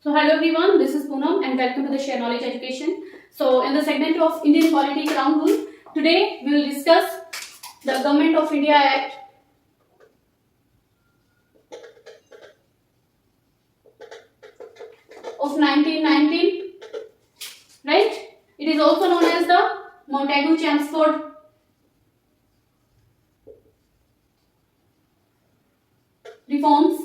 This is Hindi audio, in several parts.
So hello everyone, this is Poonam and welcome to the Share Knowledge Education. So in the segment of Indian Polity Ground Rule, today we will discuss the Government of India Act of 1919, right? It is also known as the Montagu-Chelmsford reforms.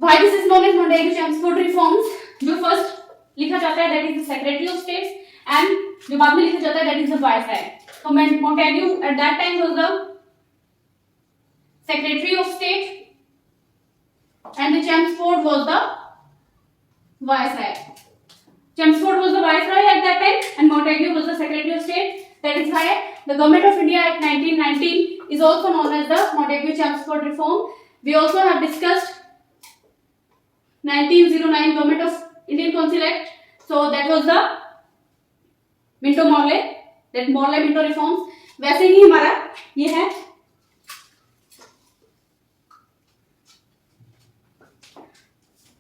Why this is known as Montagu-Chelmsford reforms? जो फर्स्ट लिखा जाता है that is the Secretary of State and जो बाद में लिखा जाता है that is the Viceroy. So Montagu at that time was the Secretary of State and the Chelmsford was the Viceroy. Chelmsford was the Viceroy at that time and Montagu was the Secretary of State. That is why the Government of India Act 1919 is also known as the Montagu-Chelmsford reform. We also have discussed 1909 Government of Indian Council Act. So that was the Minto-Morley, that Morley-Minto reforms. वैसे ही हमारा ये है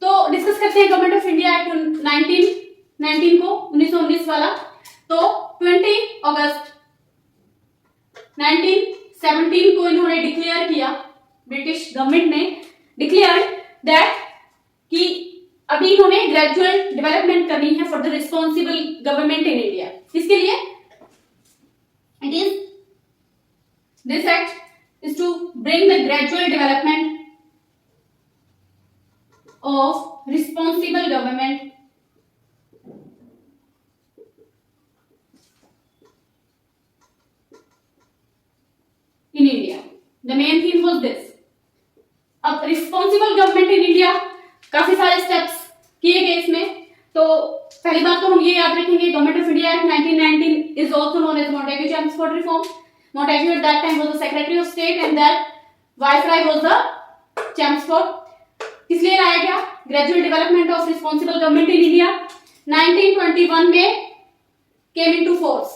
तो डिस्कस करते हैं गवर्नमेंट ऑफ इंडिया एक्ट 1919 को 1919 वाला. तो 20 अगस्त 1917 को इन्होंने डिक्लेयर किया, ब्रिटिश गवर्नमेंट ने डिक्लेयर दैट कि अभी इन्होंने ग्रेजुअल डेवलपमेंट करनी है for the responsible government in India. इसके लिए it is this act is to bring the gradual development of responsible government in India. The main theme was this. अब रिस्पॉन्सिबल गवर्नमेंट इन इंडिया काफी सारे स्टेप्स किए गए इसमें. तो पहली बात तो हम ये याद रखेंगे government of India act 1919 is also known as Montagu-Chelmsford reform. Montagu at that time was the Secretary of State and that Viceroy was the Chelmsford. इसलिए लाया गया gradual development of responsible government in India. 1921 में केम इनटू फोर्स,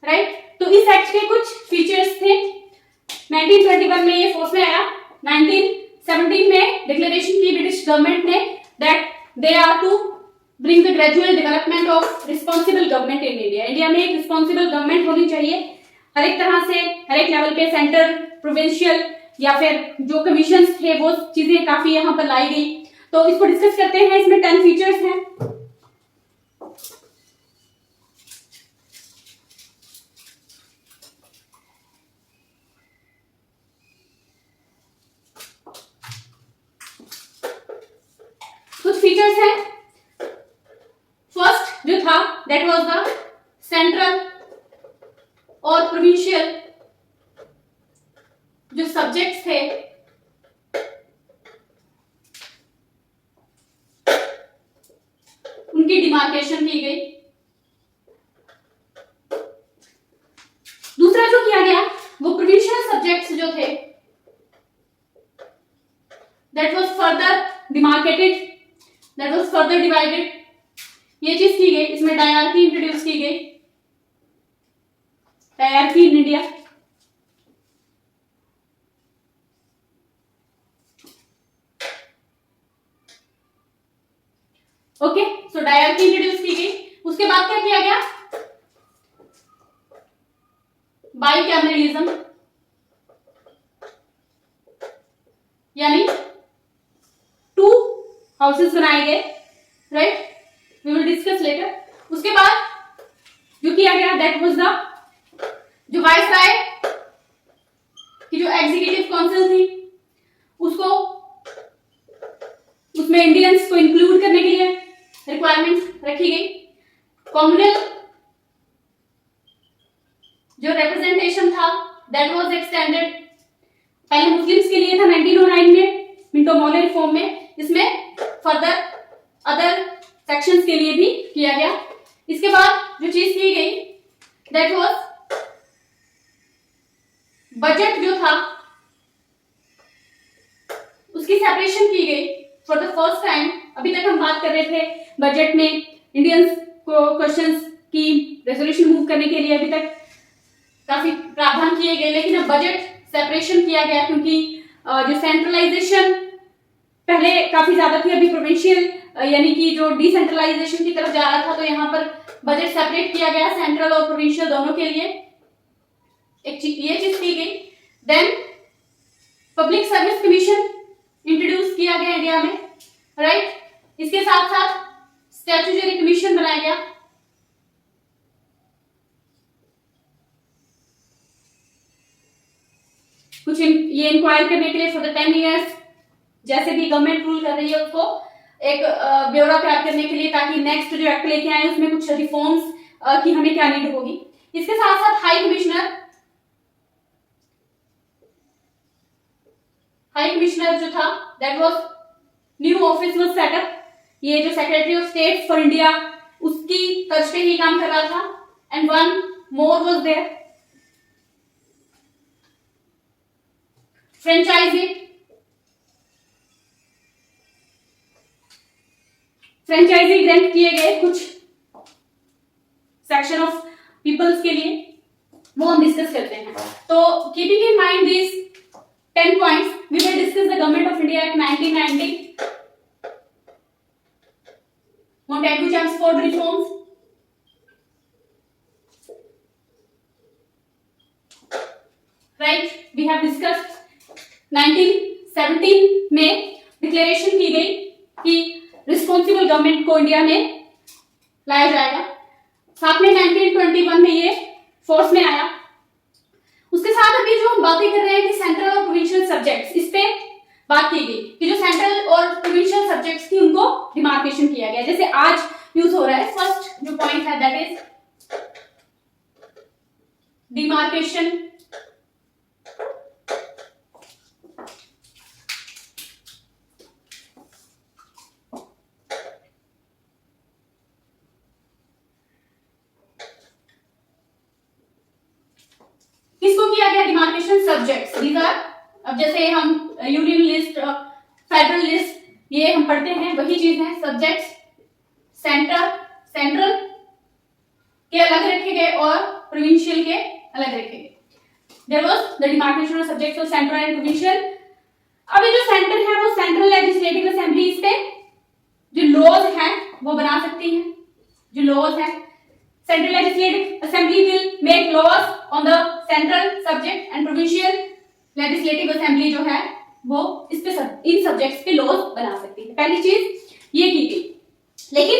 राइट. तो इस एक्ट के कुछ फीचर्स थे. 1921 में ये फोर्स में आया. 1917 में डिक्लेरेशन की ब्रिटिश गवर्नमेंट ने that they are to bring the gradual development of responsible government in India. India में एक रिस्पॉन्सिबल गवर्नमेंट होनी चाहिए हर एक तरह से, हर एक लेवल पे, सेंटर, प्रोविंशियल या फिर जो कमीशंस थे वो चीजें काफी यहाँ पर लाई गई. तो इसको डिस्कस करते हैं. इसमें 10 फीचर्स हैं. कुछ फीचर्स हैं. फर्स्ट जो था दैट वाज द सेंट्रल और प्रोविंशियल जो सब्जेक्ट्स थे उनकी डिमार्केशन की गई. दूसरा जो किया गया वो प्रोविंशियल सब्जेक्ट्स जो थे that was further demarcated, that was further divided. ये चीज की गई. इसमें डायरकी इंट्रोड्यूस की गई, dyarchy in India. Okay, so dyarchy introduce की गई. उसके बाद क्या किया गया? बाइकैमरलिज्म, यानी 2 हाउसेस बनाए गए, right. We will discuss later. उसके बाद जो किया गया दैट वाज द जो वाइसराय की जो एग्जीक्यूटिव काउंसिल थी उसको उसमें इंडियंस को इंक्लूड करने के लिए रिक्वायरमेंट्स रखी गई. कॉम्युनल जो रिप्रेजेंटेशन था दैट वाज एक्सटेंडेड. पहले मुस्लिम्स के लिए था 1909 में मिंटो-मॉर्ले रिफॉर्म में. इसमें फर्दर अदर सेक्शंस के लिए भी किया गया. इसके बाद जो चीज की गई दैट वाज बजट जो था उसकी सेपरेशन की गई फॉर द फर्स्ट टाइम. अभी तक हम बात कर रहे थे बजट में इंडियंस को क्वेश्चंस की रेजोल्यूशन मूव करने के लिए अभी तक काफी प्रावधान किए गए, लेकिन अब बजट सेपरेशन किया गया, क्योंकि जो सेंट्रलाइजेशन पहले काफी ज्यादा थी, अभी प्रोविंशियल यानी कि जो डिसेंट्रलाइजेशन की तरफ जा रहा था, तो यहाँ पर बजट सेपरेट किया गया सेंट्रल और प्रोविंशियल दोनों के लिए, एक ये चीज की गई। Then public service commission introduce किया गया इंडिया में, राइट। इसके साथ साथ स्टैट्यूटरी कमीशन बनाया गया, कुछ ये इंक्वायर करने के लिए फॉर द 10 ईयर्स, जैसे भी गवर्नमेंट रूल कर रही है उसको एक ब्यौरा तैयार करने के लिए, ताकि नेक्स्ट जो एक्ट लेके आए उसमें कुछ रिफॉर्म्स की हमें क्या नीड होगी। इसके साथ साथ हाई कमिश्नर जो था, that was new office was set up, ये जो secretary of state for India उसकी तर्ज पे ही काम कर रहा था, and one more was there, franchisee grant किए गए कुछ सेक्शन ऑफ पीपल्स के लिए, वो हम डिस्कस करते हैं। तो keeping in mind this 10 points, we will discuss the government of India act 1990, Montagu-Chelmsford reforms, right, we have discussed 1917 में डिक्लेरेशन की गई कि रिस्पॉन्सिबल गवर्नमेंट को इंडिया में लाया जाएगा, साथ में 1921 में ये फोर्स में आया। उसके साथ अभी जो हम बातें कर रहे हैं कि सेंट्रल और प्रोविंशियल सब्जेक्ट्स, इस पे बात की गई कि जो सेंट्रल और प्रोविंशियल सब्जेक्ट्स थी उनको डिमार्केशन किया गया, जैसे आज यूज हो रहा है। फर्स्ट जो पॉइंट है दैट इज डिमार्केशन, किसको किया गया डिमार्केशन? सब्जेक्ट्स, दीज आर, अब जैसे हम यूनियन लिस्ट, फेडरल लिस्ट, ये हम पढ़ते हैं, वही चीज है। सब्जेक्ट्स सेंट्रल के अलग रखे गए और प्रोविंशियल के अलग रखे गए। There was the demarcation of subjects of central and provincial. अभी जो सेंटर है वो सेंट्रल लेजिस्लेटिव असेंबली इस पे जो लॉज हैं वो बना सकती है। जो लॉज है, central legislative assembly will make laws on the central subject and provincial legislative assembly जो है वो इस पे इन सब्जेक्ट्स पे लॉज बना सकती है। पहली चीज ये की गई। लेकिन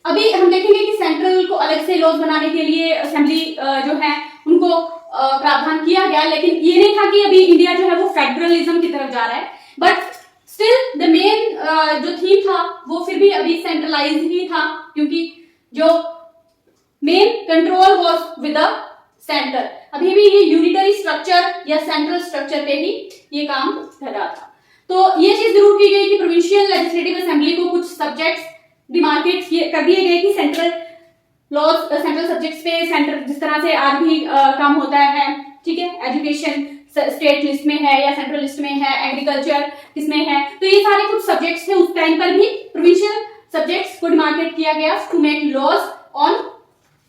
अभी हम देखेंगे कि सेंट्रल को अलग से लॉज बनाने के लिए असेंबली जो है उनको प्रावधान किया गया, लेकिन ये नहीं था कि अभी इंडिया जो है वो फेडरलिज्म की तरफ जा रहा है, बट स्टिल द मेन जो थीम था वो फिर भी अभी सेंट्रलाइज ही था, क्योंकि जो main control was with the centre. अभी भी ये यूनिटरी स्ट्रक्चर या सेंट्रल स्ट्रक्चर पे ही ये काम कर रहा था। तो ये चीज जरूर की गई कि प्रोविंशियल लेजिस्लेटिव असेंबली को कुछ सब्जेक्ट्स डिमार्केट कर दिए गए कि सेंट्रल लॉज, सेंट्रल सब्जेक्ट्स पे सेंटर जिस तरह से आज भी काम होता है, ठीक है, एजुकेशन स्टेट लिस्ट में है या सेंट्रल लिस्ट में है, एग्रीकल्चर किसमें है, तो ये सारे कुछ सब्जेक्ट्स थे। उस टाइम पर भी प्रोविंशियल सब्जेक्ट्स को डिमार्केट किया गया टू मेक लॉज ऑन,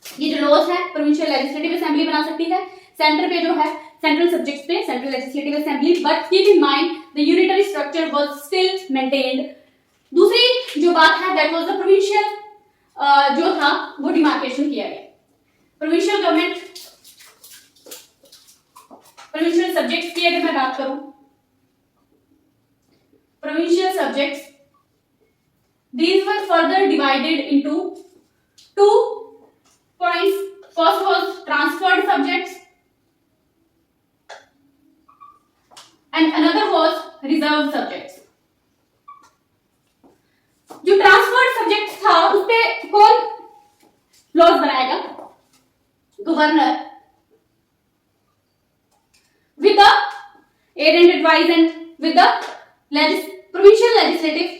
ये जो लॉज है प्रोविंशियल लेजिस्लेटिव असेंबली बना सकती है, सेंटर पे जो है सेंट्रल सब्जेक्ट्स पे central legislative assembly, but keep in mind the unitary structure was still maintained. दूसरी जो बात है दैट वाज द प्रोविंशियल जो था वो डिमार्केशन किया गया। प्रोविंशियल गवर्नमेंट, प्रोविंशियल सब्जेक्ट्स की अगर मैं बात करूं, provincial subjects these were further divided into 2 points. First was transferred subjects and another was reserved subjects. जो ट्रांसफर्ड सब्जेक्ट था उस पे कौन लॉज बनाएगा? Governor with the aid and advice and with the provincial legislative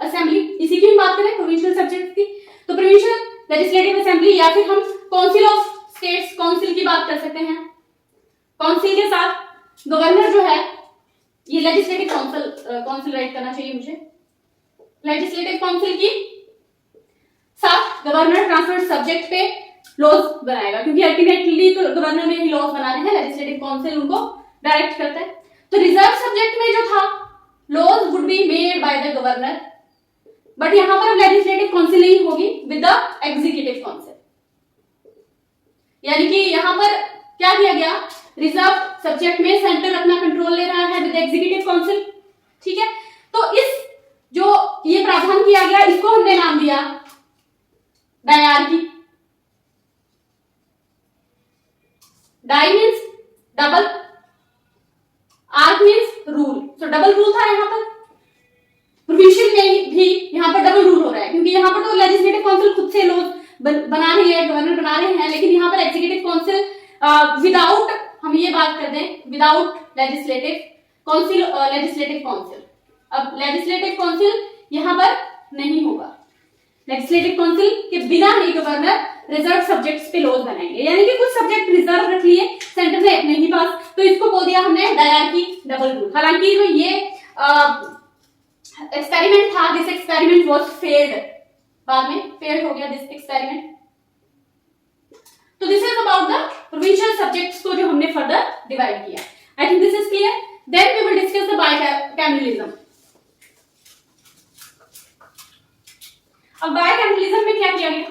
assembly। इसी की हम बात करें प्रोविंशियल सब्जेक्ट की, तो प्रोविंशियल लेजिस्लेटिव असेंबली या फिर हम काउंसिल ऑफ स्टेट्स काउंसिल की बात कर सकते हैं। काउंसिल के साथ गवर्नर जो है, ये लेजिस्लेटिव काउंसिल राइट करना चाहिए मुझे, लेजिस्लेटिव काउंसिल की साथ गवर्नर ट्रांसफर्ड सब्जेक्ट पे लॉज बनाएगा, क्योंकि अल्टीमेटली तो गवर्नर ने ही लॉज बनाने हैं, लेजिस्लेटिव काउंसिल उनको डायरेक्ट करता है। तो रिजर्व सब्जेक्ट में जो था laws would be made by the governor, but यहां पर अब लेजिस्लेटिव काउंसिल नहीं होगी विद द एग्जीक्यूटिव काउंसिल, यानी कि यहां पर क्या किया गया, रिजर्व सब्जेक्ट में सेंटर अपना कंट्रोल ले रहा है विद एग्जीक्यूटिव काउंसिल। ठीक है, तो इस जो ये प्रावधान किया गया इसको हमने नाम दिया dyarchy. Di means double, arch means rule, तो डबल रूल था यहाँ पर। प्रोविंशियल में भी यहाँ पर डबल रूल हो रहा है, क्योंकि यहाँ पर तो लेजिस्लेटिव काउंसिल खुद से लोग बना रही है, गवर्नर बना रहे हैं, लेकिन यहाँ पर एग्जीक्यूटिव काउंसिल विदाउट, हम ये बात कर दें, without legislative council, legislative council. अब लेजिस्लेटिव काउंसिल यहाँ पर नहीं होगा, लेजिस्लेटिव काउंसिल के बिना ही गवर्नर रिजर्व सब्जेक्ट्स पे लॉज बनाएंगे, यानी कि कुछ सब्जेक्ट रिजर्व रख लिए सेंटर ने नहीं पास, तो इसको बोल दिया हमने डायरकी डबल रूल। हालांकि जो ये एक्सपेरिमेंट था, दिस एक्सपेरिमेंट वाज फेल्ड, बाद में फेल्ड हो गया दिस एक्सपेरिमेंट। तो this is about the provincial subjects को जो हमने फर्दर डिवाइड किया। I think this is clear. Then we will discuss the bicameralism. अब बायकैमरलिज्म में क्या किया गया,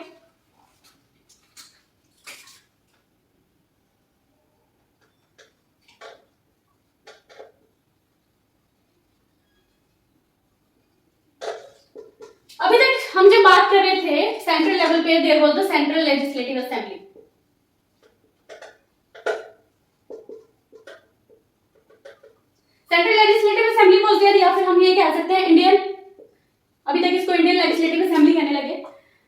अभी तक हम जब बात कर रहे थे सेंट्रल लेवल पे, there was the central legislative assembly. Central legislative assembly was there, या फिर हम ये कह सकते हैं इंडियन, अभी तक इसको इंडियन लेजिस्लेटिव असेंबली कहने लगे।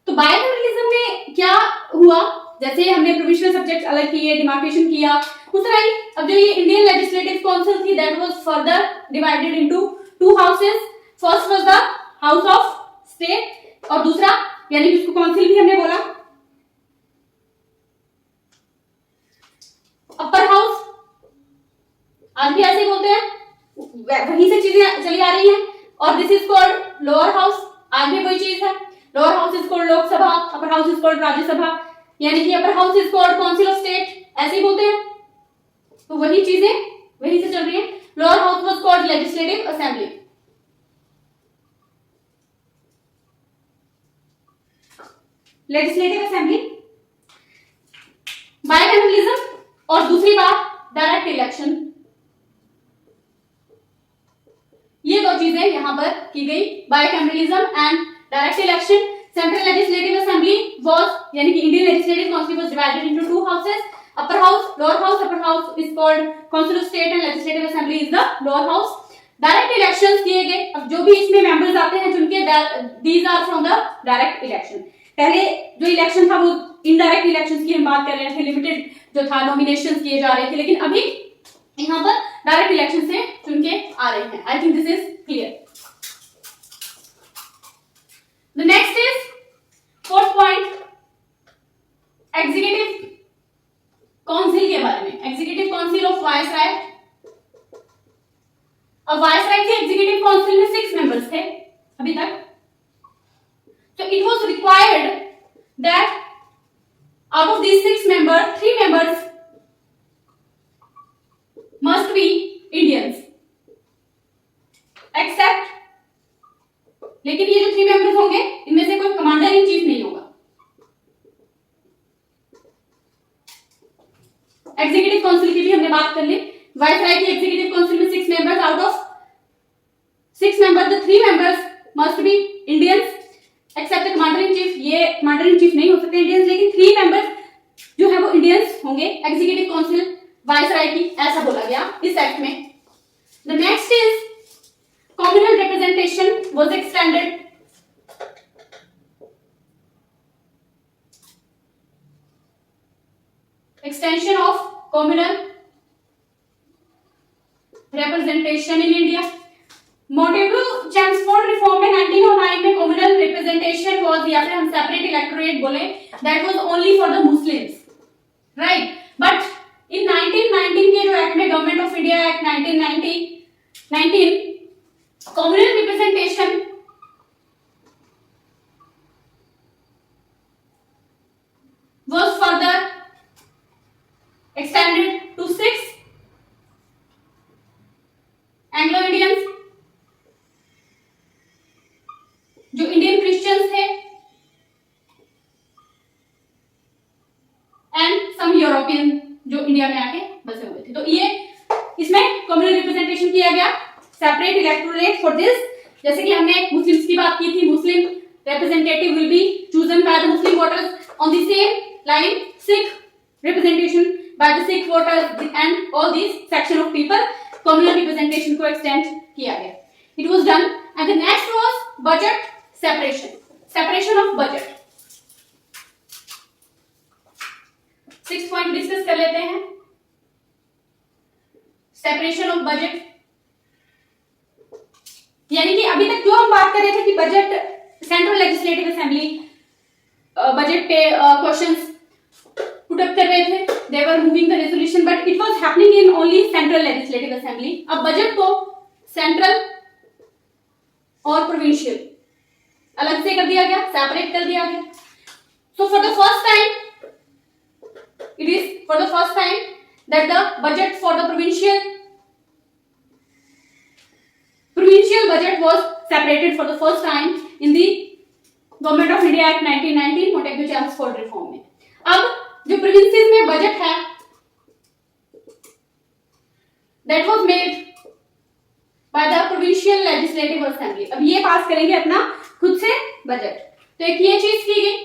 तो बायकैमरलिज्म में क्या हुआ, जैसे हमने प्रोविंशियल सब्जेक्ट अलग किए, डिमार्केशन किया, उस तरह ही अब जो ये इंडियन लेजिस्लेटिव काउंसिल थी that was further divided into two houses. First was the house of state, और दूसरा, यानी कि उसको काउंसिल भी हमने बोला, अपर हाउस, आज भी ऐसे ही बोलते हैं, वहीं से चीजें चली आ रही हैं। और this is called lower house, आज भी वही चीज है। Lower house is called Lok Sabha, upper house is called Rajya Sabha, यानी कि अपर house is called council of state, ऐसे ही बोलते हैं। तो वही चीजें वहीं से चल रही है। Lower house was called legislative assembly. Legislative assembly, bicameralism, और दूसरी बात डायरेक्ट इलेक्शन। ये दो चीजें यहां पर की गई, bicameralism and direct election. Central legislative assembly was, यानी कि Indian legislative council was divided into two houses, upper house, lower house. Upper house is called council of state and legislative assembly is the lower house. Direct elections किए गए। अब जो भी इसमें मेंबर्स आते हैं जिनके, these are from the direct election. पहले जो इलेक्शन था वो इनडायरेक्ट इलेक्शंस की हम बात कर रहे थे, लिमिटेड जो था नॉमिनेशंस किए जा रहे थे, लेकिन अभी यहां पर डायरेक्ट इलेक्शन से चुन के आ रहे हैं। आई think this is clear. The next is fourth point, executive council के बारे में। Executive council of viceroy. अब वायसराय के एग्जीक्यूटिव काउंसिल में 6 मेंबर्स थे अभी तक। So it was required that out of these 6 members, 3 members must be Indians, except, लेकिन ये जो 3 मेंबर्स होंगे इनमें से कोई कमांडर इन चीफ नहीं होगा। एग्जीक्यूटिव काउंसिल की भी हमने बात कर ली। वायसराय की एग्जीक्यूटिव काउंसिल में 6 members, out of 6 members the 3 members must be Indians except commander in chief. ये कमांडर इन चीफ नहीं हो सकते इंडियंस, लेकिन 3 मेंबर्स जो है वो इंडियंस होंगे एग्जीक्यूटिव काउंसिल वायसराय की, ऐसा बोला गया इस एक्ट में। The next is communal representation was extended. Extension of communal representation in India. Montagu Chelmsford reform में 1909 में कम्युनल रिप्रेजेंटेशन वाज, या फिर हम सेपरेट इलेक्टोरेट बोले, that was only for the Muslims, right. But in 1919 के जो एक्ट में, government of India act 1919, communal representation was further extended to 6 representation किया गया, सेपरेट इलेक्टोरेट फॉर दिस। जैसे कि हमने मुस्लिम्स की बात की थी, मुस्लिम representative will be chosen by the Muslim voters. On the same line, Sikh representation by the Sikh voters and all these section of people, communal representation को extend किया गया. It was done, and the next was budget separation. Separation of budget. 6 point discuss कर लेते हैं. Separation of budget. यानी कि अभी तक जो हम बात कर रहे थे कि budget central legislative assembly budget पे क्वेश्चंस पुट अप कर रहे थे, they were moving the resolution, but it was happening in only central legislative assembly. अब बजट को सेंट्रल और प्रोविंशियल अलग से कर दिया गया, सेपरेट कर दिया गया. So for the first time, it is for the first time that the budget for the provincial budget was separated for the first time in the Government of India Act 1919 Montagu-Chelmsford reform में. अब जो प्रोविंसेस में बजट है, that was made by the provincial legislative assembly. अब ये पास करेंगे अपना खुद से बजट. तो एक ये चीज की गई.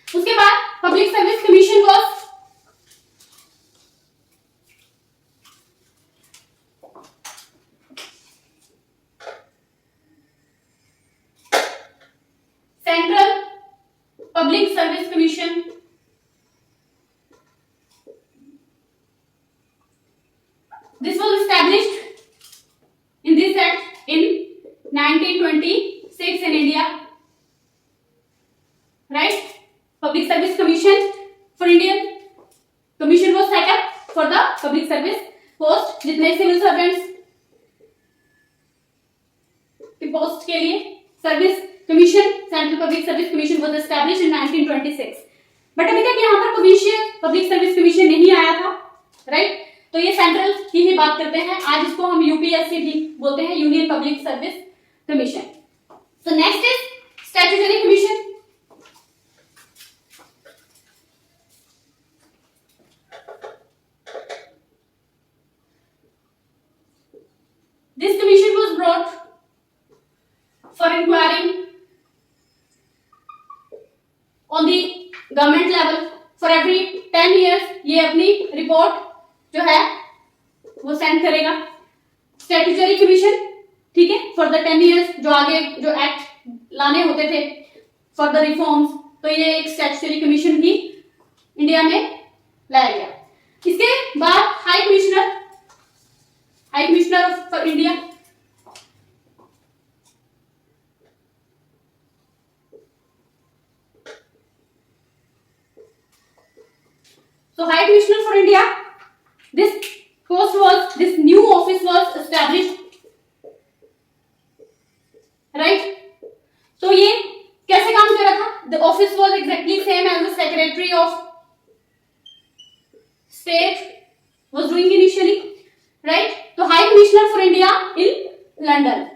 उसके बाद public service commission was Central Public Service Commission. This was established in this act in 1926 in India, right? Public Service Commission for Indian Commission was set up for the public service post. जितने सिविल सर्वेंट्स के पोस्ट के लिए service commission, central public service commission was established in 1926. But अभी तक यहाँ पर प्रोविंशियल पब्लिक सर्विस कमीशन नहीं आया था, राइट? तो ये सेंट्रल की ही बात करते हैं. आज इसको हम यूपीएससी भी बोलते हैं, union public service commission. So next is statutory commission. This commission was brought for inquiring on the government level for every 10 years. ये अपनी रिपोर्ट जो है वो सेंड करेगा. स्टैट्यूटरी कमीशन, ठीक है, फॉर द 10 years जो आगे जो एक्ट लाने होते थे फॉर द रिफॉर्म्स, तो ये एक स्टैट्यूटरी कमीशन भी इंडिया में लाया गया. इसके बाद high commissioner for India. So High Commissioner for India, this new office was established, right? So ये कैसे काम कर रहा था? The office was exactly same as the Secretary of State was doing initially, right? तो High Commissioner for India in London,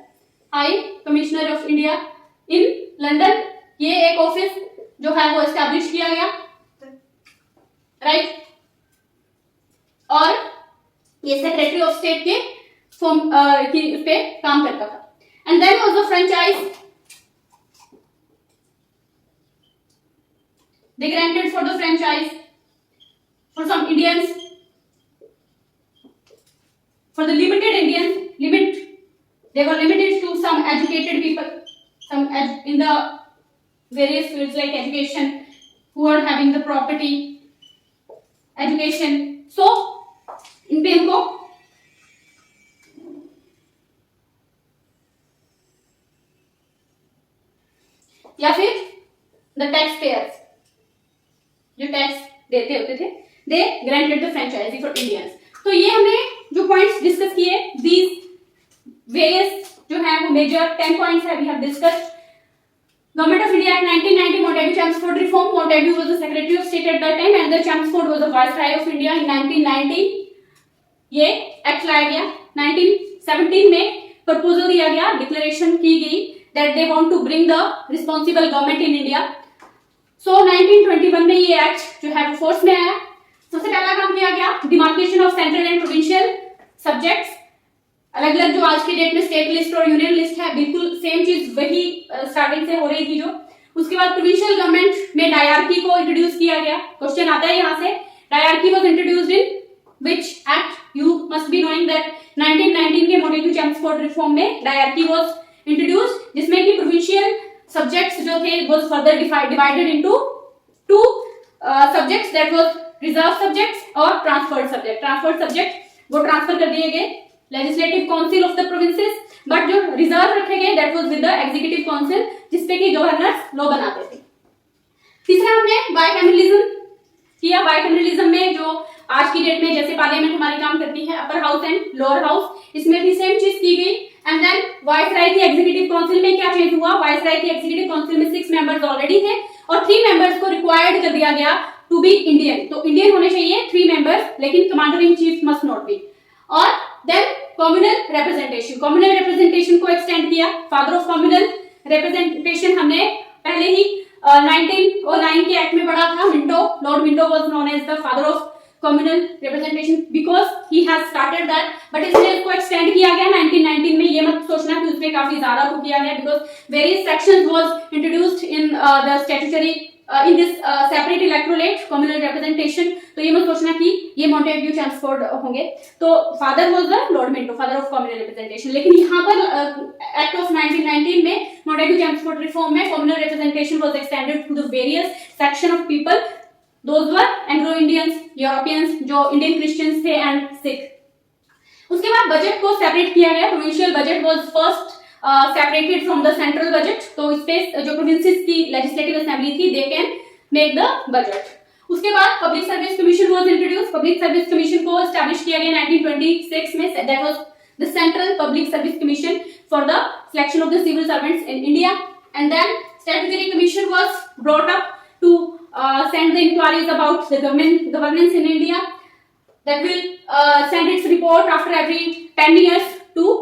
High Commissioner of India in London, ये एक ऑफिस जो है वो एस्टैब्लिश किया गया, राइट? और ये सेक्रेटरी ऑफ स्टेट के फॉर्म की उस पे काम करता था. And then was the franchise they granted for the franchise for some Indians, for the limited Indians, they were limited to some educated people, in the various fields like education, who are having the property, education. So इन पे इनको या फिर द टैक्स पेयर्स जो टैक्स देते होते थे, they granted the franchise for Indians. तो ये हमने जो पॉइंट्स डिस्कस किए, दीज वेरियस जो है वो मेजर 10 पॉइंट्स है we have discussed. Government of India Act 1990 Montagu-Chelmsford reform. Montagu was the Secretary of State at that time and the Chelmsford was the Viceroy of India in 1990. ये एक्ट लाया गया. 1917 में प्रपोजल दिया गया, डिक्लेरेशन की गई that they want to bring the responsible government in India. So 1921 में ये एक्ट जो है वो फोर्स में आया. सबसे पहला काम किया गया demarcation of central and provincial subjects regular जो आज के डेट में स्टेट लिस्ट और यूनियन लिस्ट है, बिल्कुल सेम चीज वही स्टार्टिंग से हो रही थी जो। उसके बाद प्रोविंशियल गवर्नमेंट में डायरार्की को इंट्रोड्यूस किया गया। क्वेश्चन आता है यहाँ से, diarchy was introduced in which act? You must be knowing that 1919 के मोंटेग्यू चेम्सफोर्ड रिफॉर्म में डायरार्की वाज इंट्रोड्यूस्ड, जिसमें कि प्रोविंशियल सब्जेक्ट्स जो थे was further divided into two subjects, that was reserve subjects और ट्रांसफर्ड सब्जेक्ट। ट्रांसफर्ड सब्जेक्ट वो ट्रांसफर कर दिए गए legislative council of the provinces, but जो रिजर्व रखे गए that was with the executive council, जिसपे कि गवर्नर्स लॉ बनाते थे। तीसरा हमने बाइकैमरलिज्म किया। बाइकैमरलिज्म में जो आज की डेट में जैसे पार्लियामेंट हमारी काम करती है, upper house and lower house, इसमें भी सेम चीज की गई। एंड देन वाइसराय की एग्जीक्यूटिव काउंसिल में क्या चेंज हुआ? वाइसराय की एग्जीक्यूटिव काउंसिल में 6 मेंबर्स ऑलरेडी थे और 3 मेंबर्स को रिक्वायर्ड कर दिया गया टू बी इंडियन। तो इंडियन होने चाहिए 3 मेंबर्स, लेकिन commander in chief must not be. और then communal representation, communal representation को एक्सटेंड किया। फादर ऑफ कम्युनल रिप्रेजेंटेशन हमने पहले ही 1909 के एक्ट में पढ़ा था। Minto, Lord Minto was known as the father of communal representation because he has started that, but इसलिए इसको एक्सटेंड किया गया 1919 में। ये मत सोचना कि उसमें काफी ज्यादा को किया गया, because various sections was introduced in the statutory in this separate electorate communal representation. तो ये मत सोचना कि ये मोंटेग्यू चेम्सफोर्ड होंगे। तो father was the Lord Minto, father of communal representation. लेकिन यहाँ पर एक्ट ऑफ 1919 में मोंटेग्यू चेम्सफोर्ड रिफॉर्म में communal representation was extended to the various section of people, those were Anglo Indians, Europeans, जो इंडियन क्रिश्चियंस थे एंड सिख। उसके बाद बजट को सेपरेट किया गया। Provincial budget was first separated from the central budget. तो इस पे जो प्रोविंसेस की लेजिस्लेटिव असेंबली थी दे कैन मेक द बजट। उसके बाद public service commission was introduce. Public service commission को एस्टैब्लिश किया गया 1926 में। That was the central public service commission for the selection of the civil servants in India. And then statutory commission was brought up to send the inquiries about the governance in India, that will send its report after every 10 years to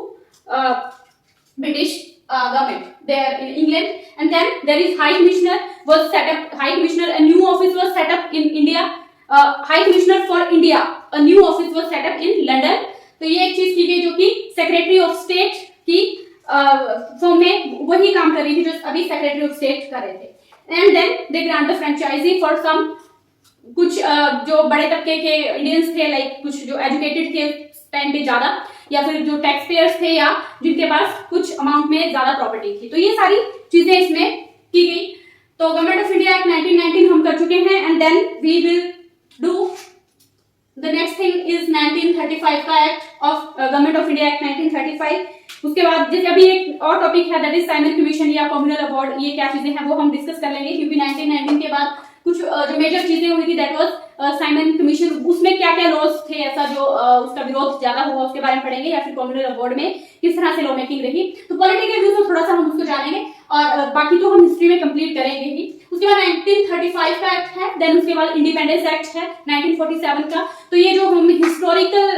British government there in England. And then there is High Commissioner was set up. High Commissioner, a new office was set up in India. High Commissioner for India, a new office was set up in London. तो ये एक चीज की गई जो कि सेक्रेटरी ऑफ स्टेट की फॉर्म में वही काम कर रही थी जो अभी सेक्रेटरी ऑफ स्टेट कर रहे थे। And then they grant the franchise for some, कुछ जो बड़े तबके के इंडियंस थे, लाइक कुछ जो एजुकेटेड थे टाइम पे ज्यादा, या फिर जो टैक्स पेयर्स थे या जिनके पास कुछ अमाउंट में ज्यादा प्रॉपर्टी थी। तो ये सारी चीजें इसमें की गई। तो गवर्नमेंट ऑफ इंडिया एक्ट 1919 हम कर चुके हैं। And then we will do the next thing is 1935 का act of government of India act 1935। उसके बाद जैसे अभी एक और टॉपिक है दैट इज साइमन कमीशन या कम्युनल अवार्ड, ये क्या चीजें हैं वो हम डिस्कस कर लेंगे, क्योंकि 1919 के बाद कुछ जो मेजर चीजें हुई थी दैट वाज साइमन कमीशन। उसमें क्या क्या लॉज थे ऐसा जो उसका विरोध ज्यादा हुआ, उसके बारे में पढ़ेंगे, या फिर कम्युनल अवार्ड में किस तरह से लॉ मेकिंग रही। तो पॉलिटिकल व्यूज में थोड़ा सा हम उसको जानेंगे और बाकी तो हम हिस्ट्री में कंप्लीट करेंगे ही। उसके बाद 1935 का एक्ट है। देन उसके बाद इंडिपेंडेंस एक्ट है 1947 का। तो ये जो हम हिस्टोरिकल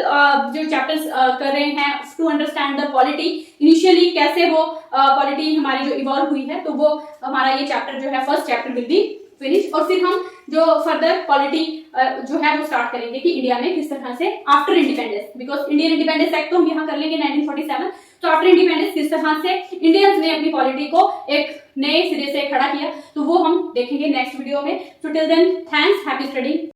जो चैप्टर्स कर रहे हैं to understand the polity, initially कैसे वो पॉलिटी हमारी जो इवॉल्व हुई है, तो वो हमारा ये चैप्टर जो है first chapter will be finish. और फिर हम जो फर्दर पॉलिटी जो है वो स्टार्ट करेंगे कि इंडिया में किस तरह से after independence, because Indian independence act तो हम यहाँ कर लेंगे 1947। तो आफ्टर इंडिपेंडेंस किस तरह से इंडियंस ने अपनी पॉलिटी को एक नए सिरे से खड़ा किया, तो वो हम देखेंगे नेक्स्ट वीडियो में। So till then thanks, happy study.